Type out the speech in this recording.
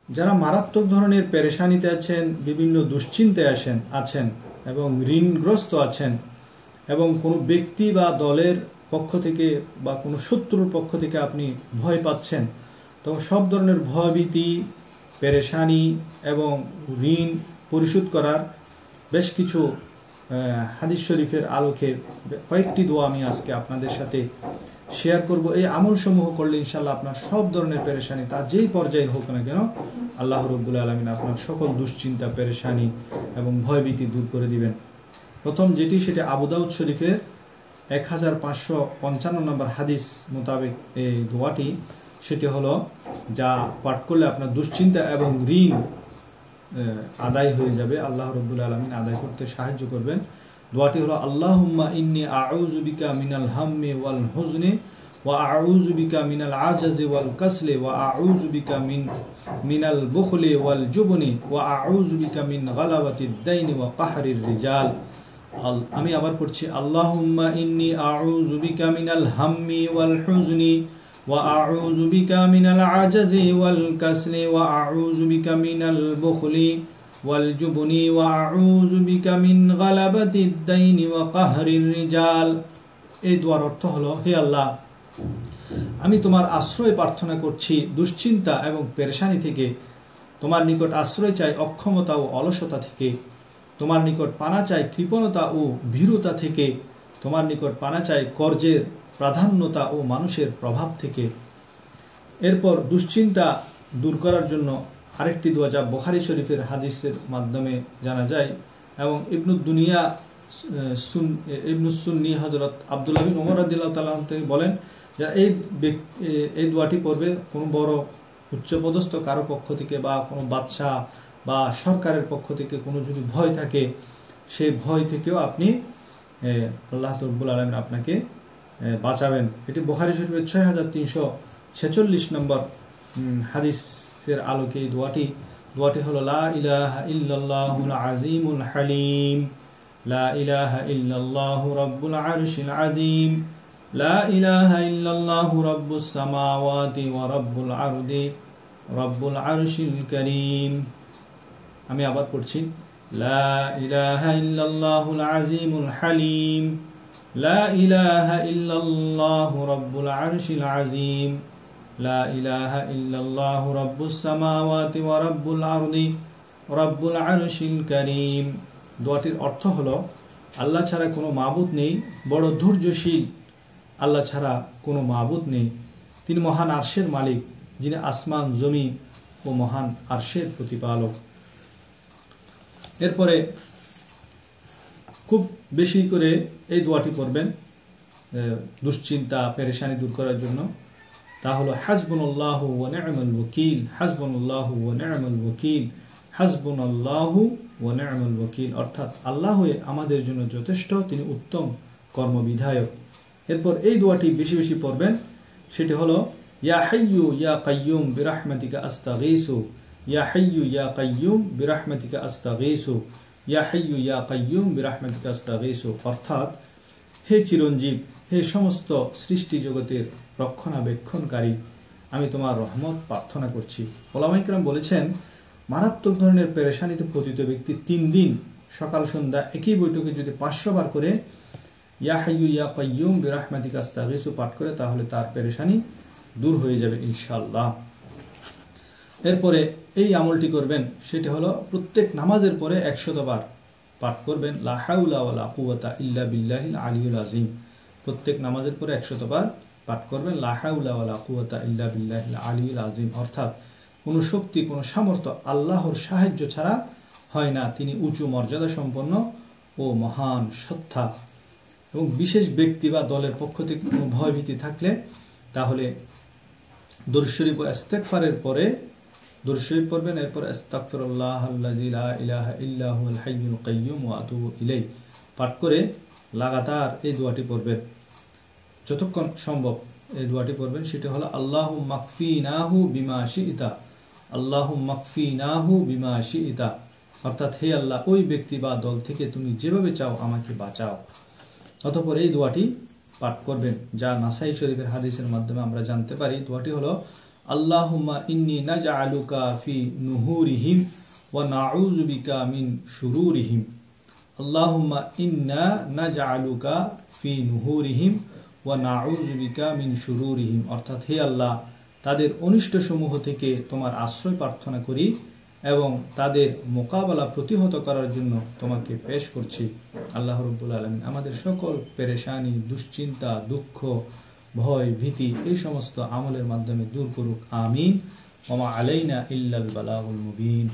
যারা মারাত্মক ধরনের পেরেশানিতে আছেন, বিভিন্ন দুশ্চিন্তায় আছেন এবং ঋণগ্রস্ত আছেন, এবং কোনো ব্যক্তি বা দলের পক্ষ থেকে বা কোনো শত্রুর পক্ষ থেকে আপনি ভয় পাচ্ছেন, তো সব ধরনের ভয়ভীতি, পেরেশানি এবং ঋণ পরিশোধ করার বেশ কিছু হাদিস শরীফের আলোকে কয়েকটি দোয়া আমি আজকে আপনাদের সাথে শেয়ার করব। এই আমলসমূহ করলে ইনশাআল্লাহ আপনার সব ধরনের পেরেশানি, তা যেই পর্যায়ে হোক না কেন, আল্লাহ রাব্বুল আলামিন আপনার সকল দুশ্চিন্তা, পেরেশানি এবং ভয়ভীতি দূর করে দিবেন। প্রথম যেটি, সেটা আবু দাউদ শরীফের 1555 নম্বর হাদিস মোতাবেক এই দোয়াটি, সেটি হলো যা পাঠ করলে আপনার দুশ্চিন্তা এবং ঋণ আদায় হয়ে যাবে, আল্লাহ রাব্বুল আলামিন আদায় করতে সাহায্য করবেন। দোয়াটি হলো আল্লাহুম্মা ইন্নী আউযু বিকা মিনাল হাম্মি ওয়াল হুজনি ওয়া আউযু বিকা মিনাল আজাজি ওয়াল কাসলি ওয়া আউযু বিকা মিনাল বুখলি ওয়াল জুবনি ওয়া আউযু বিকা মিন গালাবাতিদ দাইনি ওয়া কাহরির রিজাল। আমি আবার পড়ছি, আল্লাহুম্মা ইন্নী আউযু বিকা মিনাল হাম্মি ওয়াল হুজনি ওয়া আউযু বিকা মিনাল আজাজি ওয়াল কাসলি ওয়া আউযু বিকা মিনাল বুখলি ওয়াল জুবনি ওয়া আউযু বিকা মিন গালাবাতিদ দাইনি ওয়া কাহরির রিজাল। এই দোয়ার অর্থ হলো, হে আল্লাহ, আমি তোমার আশ্রয় প্রার্থনা করছি দুশ্চিন্তা এবং পেরেশানি থেকে, তোমার নিকট আশ্রয় চাই অক্ষমতা ও অলসতা থেকে, তোমার নিকট পানা চাই কৃপণতা ও ভীরুতা থেকে, তোমার নিকট পানা চাই কর্জের প্রাধান্যতা ও মানুষের প্রভাব থেকে। এরপর দুশ্চিন্তা দূর করার জন্য আরেকটি দোয়া, যা বুখারী শরীফের হাদিসের মাধ্যমে জানা যায়, এবং ইবনুস সুন্নি হযরত আব্দুল্লাহ বিন ওমর রাদিয়াল্লাহু তাআলা থেকে বলেন, যারা এই দোয়াটি পড়বে, কোনো বড় উচ্চপদস্থ কারো পক্ষ থেকে বা কোনো বাদশাহ বা সরকারের পক্ষ থেকে কোনো যদি ভয় থাকে, সেই ভয় থেকেও আপনি আল্লাহ রাব্বুল আলামিন আপনাকে বাঁচাবেন। এটি বুখারী শরীফের 6346 নম্বর হাদিসের আলোকে এই দোয়াটি হলো, লা ইলাহা ইল্লাল্লাহুল আযীমুল হালিম, লা ইলাহা ইল্লাল্লাহু রাব্বুল আরশিল আযীম, লা ইলাহা ইল্লাল্লাহু রাব্বুস সামাওয়াতি ওয়া রাব্বুল আরদি রাব্বুল আরশিল কারীম। আমি আবার পড়ছি, লা ইলাহা ইল্লাল্লাহুল আযীমুল হালিম, লা ইলাহা ইল্লাল্লাহু রাব্বুল আরশিল আযীম, লা ইলাহা ইল্লাল্লাহু রাব্বুস সামাওয়াতি ওয়া রাব্বুল আরদি রাব্বুল আরশিল কারীম। দোয়াটির অর্থ হলো, আল্লাহ ছাড়া কোনো মাবুদ নেই, বড় ধৈর্যশীল আল্লাহ ছাড়া কোনো মাবুদ নেই, তিনি মহান আরশের মালিক, যিনি আসমান জমিন ও মহান আরশের প্রতিপালক। এরপরে খুব বেশি করে এই দোয়াটি পড়বেন দুশ্চিন্তা, পেরেশানি দূর করার জন্য। তা হলো, হাসবুনাল্লাহু ওয়া নি'মাল ওয়াকিল, হাসবুনাল্লাহু ওয়া নি'মাল ওয়াকিল, হাসবুনাল্লাহু ওয়া নি'মাল ওয়াকিল। অর্থাৎ আল্লাহই আমাদের জন্য যথেষ্ট, তিনি উত্তম কর্মবিধায়ক। এরপর এই দোয়াটি বেশি বেশি পড়বেন, সেটি হলো, ইয়া হাইয়্যু ইয়া কাইয়্যুম বিরাহমাতিকা আস্তাগীসু, ইয়া হাইয়্যু ইয়া কাইয়্যুম বিরাহমাতিকা আস্তাগীসু, ইয়া হাইয়্যু ইয়া কাইয়্যুম বিরাহমাতিকা আস্তাগীসু। অর্থাৎ, হে চিরঞ্জীব, হে সমস্ত সৃষ্টি জগতের রক্ষণাবেক্ষণকারী, আমি তোমার রহমত প্রার্থনা করছি। ওলামায়ে কেরাম বলেছেন, মারাত্মক ধরনের পেরেশানিতে পতিত ব্যক্তি 3 দিন সকাল সন্ধ্যা একই বৈঠকে যদি 500 বার করে ইয়া হাইয়্যু ইয়া কাইয়্যুম বিরাহমাতিকা আস্তাগীসু পাঠ করে, তাহলে তার পেরেশানি দূর হয়ে যাবে ইনশাআল্লাহ। এরপরে এই আমলটি করবেন, সেটি হলো প্রত্যেক নামাজের পরে 100 বার পাঠ করবেন, লা হাওলা ওয়ালা কুওয়াতা ইল্লা বিল্লাহিল আলিয়্যিল আযীম। প্রত্যেক নামাজের পরে 100 বার পাঠ করবেন, লা হাওলা ওয়ালা কুওয়াতা ইল্লা বিল্লাহিল আলিয়্যিল আযীম। অর্থাৎ কোনো শক্তি, কোনো সামর্থ্য আল্লাহর সাহায্য ছাড়া হয় না, তিনি উঁচু মর্যাদা সম্পন্ন ও মহান সত্তা। এবং বিশেষ ব্যক্তি বা দলের পক্ষ থেকে কোনো ভয়ভীতি থাকলে, তাহলে দরুদ শরীফ ও ইস্তেগফারের পরে দরুদ শরীফ পড়বেন, এরপর আস্তাগফিরুল্লাহাল্লাযী লা ইলাহা ইল্লা হুয়াল হাইয়্যুল কাইয়্যুম ওয়া আতুবু ইলাইহি পাঠ করে লাগাতার এই দোয়াটি পড়বেন যতক্ষণ সম্ভব। এই দোয়াটি পড়বেন, সেটি হলো, আল্লাহুম্মা কফিনাহু বিমা শি'তা, আল্লাহুম্মা কফিনাহু বিমা শি'তা। অর্থাৎ, হে আল্লাহ, ওই ব্যক্তি বা দল থেকে তুমি যেভাবে চাও আমাকে বাঁচাও। অতঃপর এই দোয়াটি পাঠ করবেন, যা নাসাই শরীফের হাদিসের মাধ্যমে আমরা জানতে পারি। দোয়াটি হলো, আল্লাহুম্মা ইন্নী নাজআলুকা ফি নুহুরিহিম ওয়া নাউযু বিকা মিন শুরুরিহিম। আল্লাহুম্মা ইন্না নাজআলুকা ফি নুহুরিহিম ওয়া নাউযু বিকা মিন শুরুরিহিম, অর্থাৎ হে আল্লাহ, তাদের অনিষ্ট সমূহ থেকে তোমার আশ্রয় প্রার্থনা করি এবং তাদের মোকাবেলা প্রতিহত করার জন্য তোমাকে পেশ করছি। আল্লাহ রাব্বুল আলামিন আমাদের সকল পেরেশানি, দুশ্চিন্তা, দুঃখ, ভয়, ভীতি এই সমস্ত আমলের মাধ্যমে দূর করুক। আমিন। ওয়া মা আলাইনা ইল্লাল বালাগুল মুবিন।